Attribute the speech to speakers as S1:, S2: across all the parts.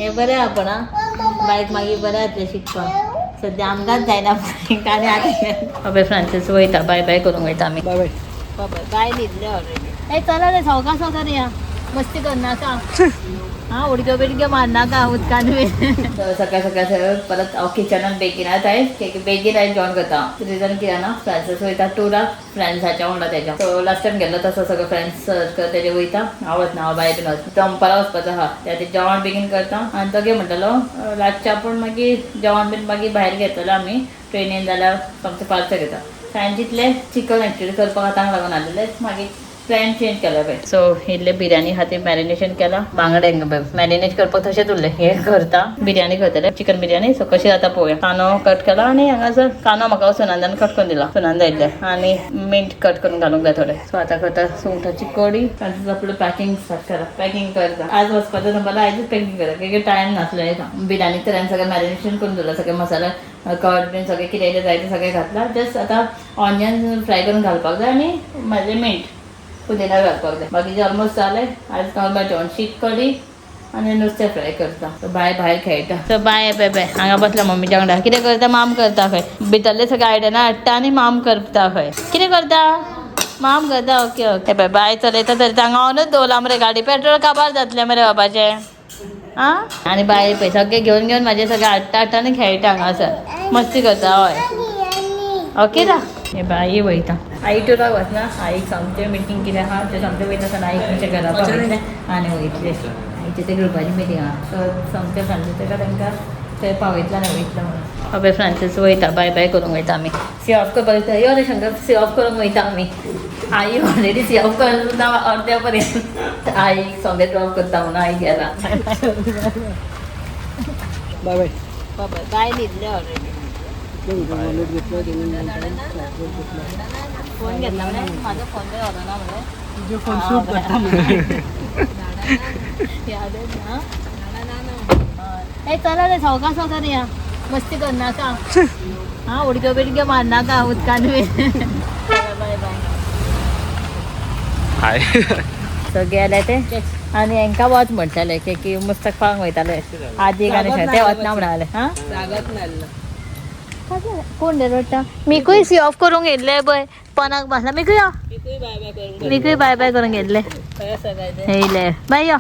S1: हे बरें आपण बायक मागीर बरें जातलें शिकपाक सद्या आमकांच जायना आनी आतां फ्रांसीस वयता बाय बाय करूंक वयता आमी
S2: बाय बाय
S1: बाय बाय न्हिदले ऑलरेडी हे चला रे सावकाश सावकाश या मस्ती करनाका हां उडक्यो बिडक्यो मारनाका उदकान बी सकाळ सकाळ परत हांव किचनान बेगीन आयज बेगीन आयज जेवण करता रिजन कित्याक ना फ्रेंड्स वयता टुराक फ्रेंड्साच्या वांगडा तेज्या सो लास्ट टायम गेल्लो तसो सगळो फ्रेंड्स सर्कल तेजे वयता हांव वचना हांव भायर बीन वचना दनपारां वचपाचो आहा त्या जेवण बेगीन करता आनी तो म्हणटालो रातच्या पूण मागीर जेवण बीन मागीर भायर घेतलो आमी ट्रेनीन जाल्यार आमचें पार्सल घेता सांजितलें चिकन एक्चुअली करपाक आतां लागून आसलेलें मागीर प्लॅन चेंज केला पळय सो इल्ले बिर्याणी खातीर मॅरिनेशन केला बांगड्यांक मॅरिनेट करपाक तशेंच उरलें हे करता बिर्याणी करतले चिकन बिर्याणी सो कशी जाता पळोवया कांदो कट केला आनी हांगासर कांदो म्हाका सुनांदान कट करून दिला सुनांदा इल्ले आनी मिंट कट करून घालूंक जाय थोडे सो आतां करता सुंगटाची कडी तातूंत आपलं पॅकिंग स्टार्ट करा पॅकिंग करता आज वचपाचो नंबरला आयजूच पॅकिंग करा कित्याक टायम नासलो बिर्याणी तर हांवें सगळें मॅरिनेशन करून दवरला सगळे मसाला कट बीन सगळें कितें जाय तें सगळें घातला जस्ट आतां ऑनियन फ्राय करून घालपाक जाय आनी म्हाजें मिंट पुदिना घालपाक जाय बाकीचें ऑलमोस्ट जालें आयज नॉर्मल जेवण शीत कडी आनी नुस्तें फ्राय करता सो बाय भायर खेळटा सो बाय येपय पय हांगा बसला मम्मीच्या वांगडा कितें करता माम करता खंय भितरले सगळे आयदनां हाडटा आनी माम करता खंय कितें करता माम करता ओके ओके पय बाय चलयता तरी हांगा हांवूनच दवरला मरे गाडी पेट्रोल काबार जातलें मरे बाबाचें आं आनी बाय पय सगळें घेवन घेवन म्हाजें सगळें हाडटा आनी खेळटा हांगासर मस्ती करता हय ओके रा हे बाई वयता आई टुराक वचना आईक सामकें मिटींग कितें आहा तें सामकें वयता आसतना आईक खंयच्या घरा पावयतलें आनी वयतलें आईचे ते ग्रुपाची मिटींग आहा सो सामकें फ्रांसीस ताका तांकां थंय पावयतलो आनी वयतलो म्हणून अबे फ्रांसीस वयता बाय बाय करूंक वयता आमी सी ऑफ करपाक वयता यो रे शंकर सी ऑफ करूंक वयता आमी आई ऑलरेडी सी ऑफ करून सुद्दां अर्द्या पर्यंत आईक सगळें ड्रॉप करता म्हणून आई गेला
S2: बाय बाय
S1: बाय बाय न्हिदले ऑलरेडी फोन घेतला म्हणजे माझा फोन नाही होता ना म्हणजे फोन शूट करता ए चला रे सावकाश सावकाश या मस्ती करनाका हां उडक्यो बिडक्यो मारनाका उदकान बी बाय बाय
S2: हाय
S1: सो गेले ते आनी हांकां वच म्हणटाले की मुस्तक पावंक वयताले आदीक आनी ते वचना म्हणाले हां जागत नासलो कोण रे रडटा मिकूय सी ऑफ करूंक येयल्ले पळय पनाक बसला मिकूय यो मिकूय बाय बाय करूंक येयल्ले येयले बाय यो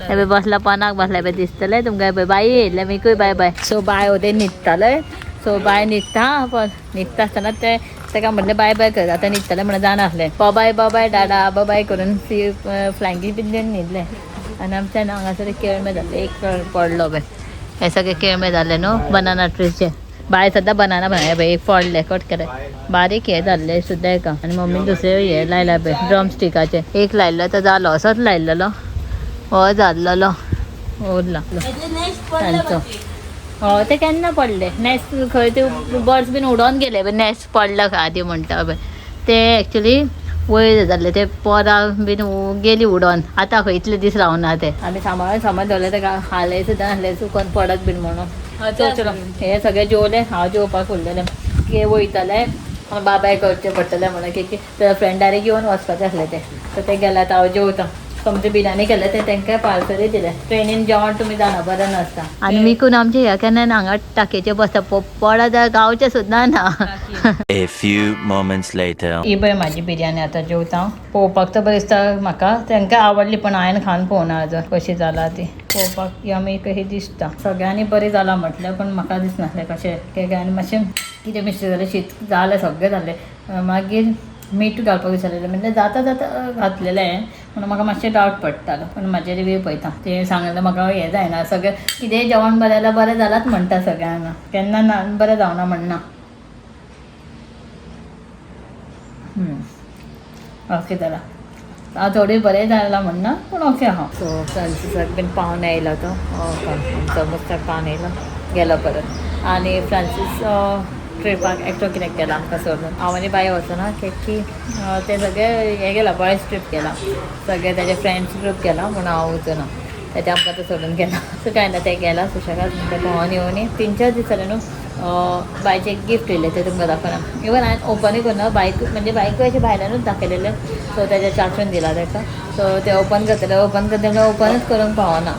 S1: हे बसला पनाक बसला पळय दिसतले तुमकां पळय बाय येयल्ले मिकूय बाय बाय सो बाय उदय न्हिदताले सो बाय न्हिदता पण न्हिदता आसतना ते ताका म्हणलें बाय बाय कर आतां न्हिदताले म्हणून जानासलें बाय बाय डाडा बाय करून सी फ्लायंगी बीन न्हिदले आनी आमच्यान हांगासर केळमे जाल्ले एक पडलो पळय हे सगळे केळमे जाल्ले न्हू बनाना ट्रीचे बाय सद्दां बनाना बनाय पळय एक फोडले कट केले बारीक हे जाल्ले सुद्दां एका आनी मम्मीन दुसरे हे लायला पळय ड्रम स्टिकाचे एक लायल्लो तो जालो असोच लायल्लो हो जाल्लो उरला तांचो हो ते केन्ना पडले नेक्स्ट खंय ते बर्ड्स बीन उडोवन गेले पळय नेक्स्ट पडला खंय आदी म्हणटा पळय ते एक्चुली वयर जाल्ले ते पोरां बीन गेली उडोवन आतां खंय इतले दीस रावना ते आमी सांबाळून दवरले तेका हाले सुद्दां नासले चुकोन पडत बीन म्हणून चलो हे सगळे जेवले हांव जेवपाक उरलेले की वयतले बाबाय करचें पडटलें म्हणून की फ्रेंडारी घेवन वचपाचें आसलें ते सो ते गेले आतां हांव जेवता तुमचे बिर्याणी केले ते तांकां पार्सलूय दिले ट्रेनीन जेवण तुमी जाणा बरें नासता आनी विकून आमचे ह्या केन्ना हांगा टाकयेचे बसता पडा जाल्यार गांवचे सुद्दां ना
S3: A few moments later.
S1: ही पळय म्हाजी बिर्याणी आतां जेवता पळोवपाक तर बरें दिसता म्हाका तांकां आवडली पण हांवें खावन पळोवना आजून कशी जाला ती पळोवपाक आमी कशी दिसता सगळ्यांनी बरी जाला म्हटलें पण म्हाका दिसनासलें कशें कित्याक आनी मातशें कितें मिस्टेक जालें शीत जालें सगळें जालें मागीर मीठ घालपाक विचारलेलें म्हणजे जाता घातलेलें म्हणून म्हाका मातशें डावट पडटालो पण म्हाजे रिव्यू पळयता ते सांगलें म्हाका हें जायना सगळें कितेंय जेवण बरें जाल्यार बरें जालांच म्हणटा सगळ्यांक केन्ना ना बरें जावना म्हणना ओके जालां हांव थोडी बरें जालां म्हणना पूण ओके आहा सो फ्रांसिसाक बीन पावन येयलो तो आमचो मुस्ताक पावन येयलो गेलो परत आनी फ्रांसीस ट्रिपाक एकटो कितें केला आमकां सोडून हांव आनी बाय वचना की ते सगळे हे गेला बॉयज ट्रीप केला सगळे तेजे फ्रेंड्स ग्रूप केला म्हणून हांव वचना तेजे आमकां तो सोडून गेला सो काय ना ते गेला सुशेगाद ते भोंवून येवनी 3-4 दीस जाले न्हू बायचे एक गिफ्ट येयलें ते तुमकां दाखयना इवन हांवें ओपनूय करना बायक म्हणजे बायकूय अशें भायल्यानूच दाखयलेलें सो तेज्या चाचून दिला ताका सो ते ओपन करतले ओपनूच करूंक पावना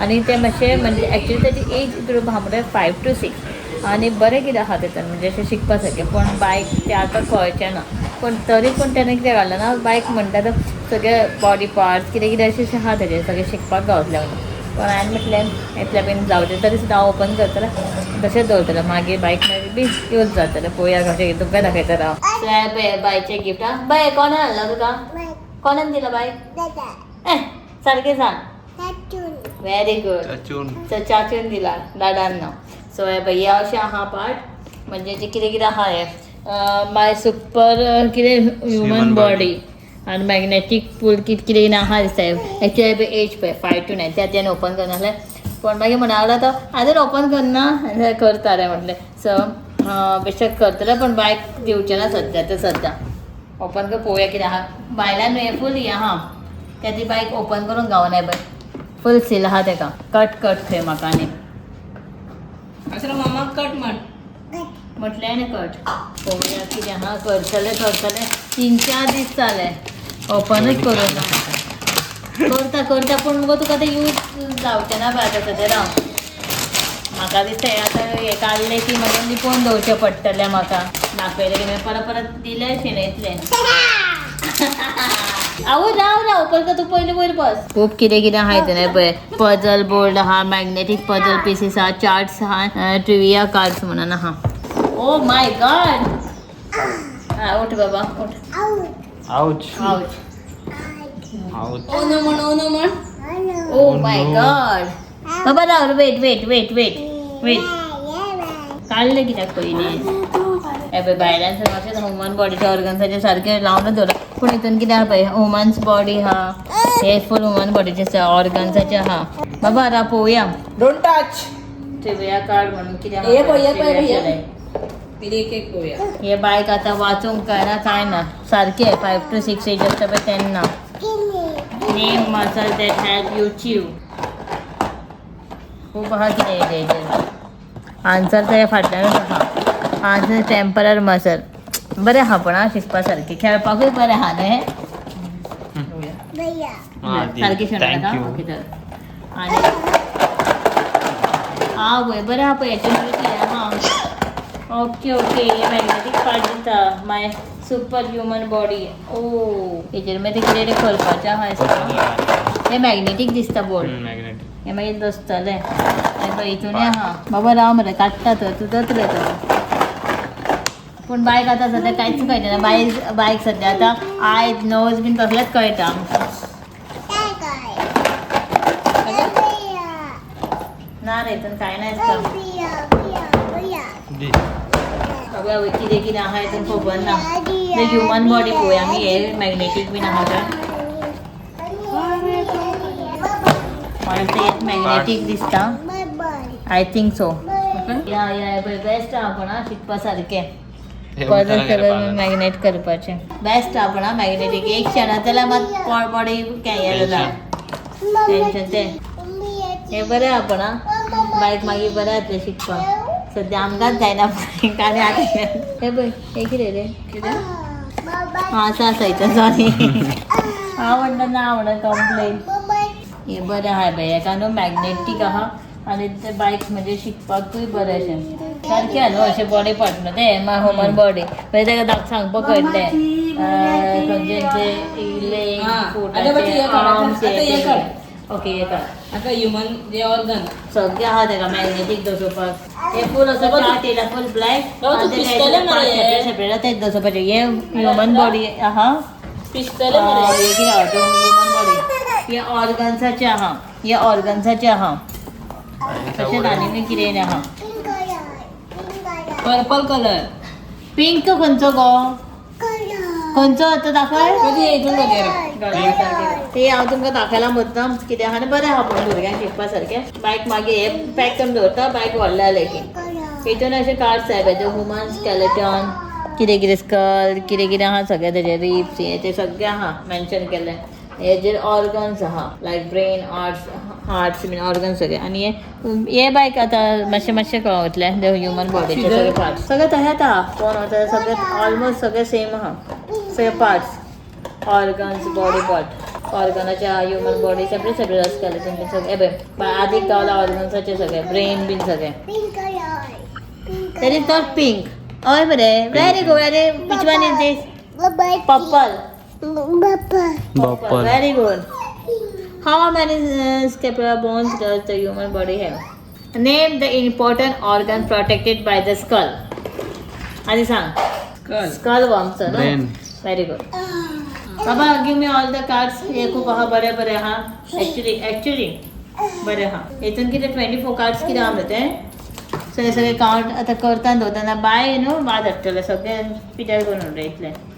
S1: आनी ते मातशें म्हणजे एक्चुली तेजी एज ग्रूप आहा म्हणल्यार 5 to 6 आनी बरें कितें आहा तेतून म्हणजे अशें शिकपा सारकें पण बायक तें आतां कळचें ना पण तरी पूण तेणें कितें घातलें ना बायक म्हणटा तो सगळे बॉडी पार्ट्स कितें कितें अशें आहा तेजें सगळें शिकपाक गावतलें म्हणून पण हांवें म्हटलें इतल्या बेगीन जावचें तरी सुद्दां हांव ओपन करतलें तशेंच दवरतलें मागीर बायक मागीर बी यूज जातलें पळोवया कशें तुमकां दाखयतलें हांव सो बायचें गिफ्ट आं बाय कोणान हाडला तुका कोणान दिला बायक सारकें सांग व्हेरी गुड सो चाचून दिला दादान न्हू सो हे अशें आहा पार्ट म्हणजे जे कितें कितें आहा हें माय सुपर कितें ह्युमन बॉडी आनी मॅग्नेटीक पूल कितें कितें आहा दिसता एक्चुली एज पळय 5 to 9 तें ओपन करना जाल्यार पण मागीर म्हणा लागला तो आजून ओपन करना करता रे म्हटलें सो बेश्टें करतलें पण बायक दिवचें ना सद्या ओपन कर पळोवया कितें आहा भायल्यान हें फूल हें आहा त्या ती बायक ओपन करून गावना पळय फूल सील आहा तेका कट थंय म्हाका आनी
S2: असं मामा कट
S1: म्हटलें न्ही कट पळोवया कितें आहा करतलें 3-4 दीस जाले ओपनूच करूं ना करता पूण मुगो तुका आतां यूज जावचें ना पळय आतां सद्या राव म्हाका दिसता हें आतां हें काडलें की मागीर लिपोवन दवरचें पडटलें म्हाका दाखयलें की मागीर परत दिलें शिणयतलें आवय राव ओपन कर तूं पयलीं वयर बस खूब कितें कितें आहा हितून पळय पजल बोर्ड आहा मॅग्नेटीक पजल पीसीस आहा चार्ट्स आहा ट्रिविया कार्ड्स म्हणून आहा ओ माय गॉड उठ बाबा उठ
S4: Ouch.
S1: Ouch
S4: Ouch.
S2: Oh no म्हण
S1: ओ माय गॉड बाबा राव वेट काढले कित्याक पयलीं हे पळय भायल्यान अशें ह्युमन बॉडीच्या ऑर्गन्साचें सारकें लावनूच दवरला पूण हितून कितें आहा पळय वुमन्स बॉडी आहा हे फूल वुमन बॉडीचें ऑर्गन्साचें आहा बाबा राव पळोवया
S2: डोंट टच
S1: ट्रिविया कार्ड म्हणून कितें आहा
S2: हे पळय, हे
S1: trivia
S2: पळय, हे.
S1: केलंय.
S2: एक एक पळोवया
S1: हे बायक आतां वाचूंक कळना कांय ना सारकें 5 to 6 एज आसता पळय तेन्ना name muscle that help you chew खूब आहा कितें हेजेर आन्सर तर फाटल्यानूच आहा आन्सर टेम्परर मसल बरें आहा पण आं शिकपा सारकें खेळपाकूय बरें आहा न्ही सारकें शेणला
S4: Thank you.
S1: ओके तर आनी आवय बरें आहा पळय हेचेर कितें आहा ओके हे मॅग्नेटीक पार्ट दिता माय सुपर ह्युमन बॉडी ओ हेचेर मागीर तें कितें करपाचें आहा दिसता हें मॅग्नेटीक दिसता बोर्ड
S4: Magnetic.
S1: हें मागीर दसतलें हें पळय हितूनय आहा बाबा राव मरे काडटा तर तूं दतलें तर पूण बायक आतां सद्या कांयच कळचें ना बायक सद्या आतां आयज नोज बीन तसलेंच कळटा ना रे हितून कांय ना दिसता बाबा आवय कितें कितें आहा हितून खबर ना ते ह्युमन बॉडी पळोवया आमी हे मॅग्नेटीक बीन आहा तर मला ते मॅग्नेटीक दिसता आय थिंक सो या बेस्ट आहा पण आं शिकपा सारकें पजल सगळं मॅग्नेट करपाचें बेस्ट आहा पण आं मॅग्नेटीक एक क्षणांत जाल्यार मात बॉडी हें जाता टेंशन तें हें बरें आहा पण आं बायक मागीर बरें जातलें शिकपाक सद्या आमकांच जायना बायक आनी आतां हें पळय हें कितें रे कितें आसा हितून सॉरी हांव म्हणटा ना म्हणून कंप्लेन हे बरें आहा पळय हेका न्हू मॅग्नेटीक आहा आनी ते बायक म्हणजे शिकपाकूय बरें अशें सारकें आहा न्हू अशें बॉडी पार्ट न्हू तें माय ह्युमन बॉडी मागीर तेका सांगपाक कळटलें खंयचे लेग फोटाचे आर्म्स ओके हे काड
S2: आता ह्युमन जे ऑर्गन
S1: सगळें आहा तेका मॅग्नेटीक दसोवपाक हे फूल असो चार्ट येयला फूल ब्लॅक
S2: तूं पिस्तलें मरे हे.
S1: सेपरेट तेच दसोवपाचें हे ह्युमन बॉडी आहा
S2: पिस्तलें मरे
S1: हे कितें आहा तो ह्युमन बॉडी हे ऑर्गन्साचें आहा तशेंच आनी कितें आहा
S2: पर्पल कलर
S1: पिंक खंयचो गो खंयचो आतां दाखय
S2: कधी हितून वगैरे
S1: ते हांव तुमकां दाखयला मुद्दाम कितें आहा आनी बरें आहा पूण भुरग्यांक शिकपा सारकें बायक मागीर हे पॅक करून दवरता बायक व्हडलें जालें की हितून अशें कार्ड्स आहाय पळय ह्युमन स्केलेटन कितें कितें स्कल कितें कितें आहा सगळें तेजे रिप्स हें तें सगळें आहा मेन्शन केल्लें हेजेर ऑर्गन्स आहा लायक ब्रेन हार्ट्स बीन ऑर्गन्स सगळे आनी हे बायक आतां मातशें कळटलें ते ह्युमन बॉडीचे सगळे पार्ट्स सगळे तहेत आहा कोण वता सगळे ऑलमोस्ट सगळे सेम आहा सगळे पार्ट्स ऑर्गन्स बॉडी पार्ट ऑर्गनाच्या ह्युमन बॉडी सगळे सगळे स्केलेटन बीन सगळे आधी गावला ऑर्गन्साचे सगळे ब्रेन बीन सगळे दॅट इज नॉट पिंक हय बरे व्हेरी गुड अरे which one is this purple
S4: Bopple.
S1: very good. How many scapular bones does the human body have? Name the important organ protected by the skull. आधी सांग. Skull worms, no?
S4: Brain.
S1: Very good. Baba, give me all the cards. हे खूप हा बरे बरे हा. Actually बरे हा. इथून किती 24 cards किती आम येते? सगळे सगळे काउंट आता करता दवरतना बाय न्हू बाद हाडटले सगळे पिचार करून उडयतले.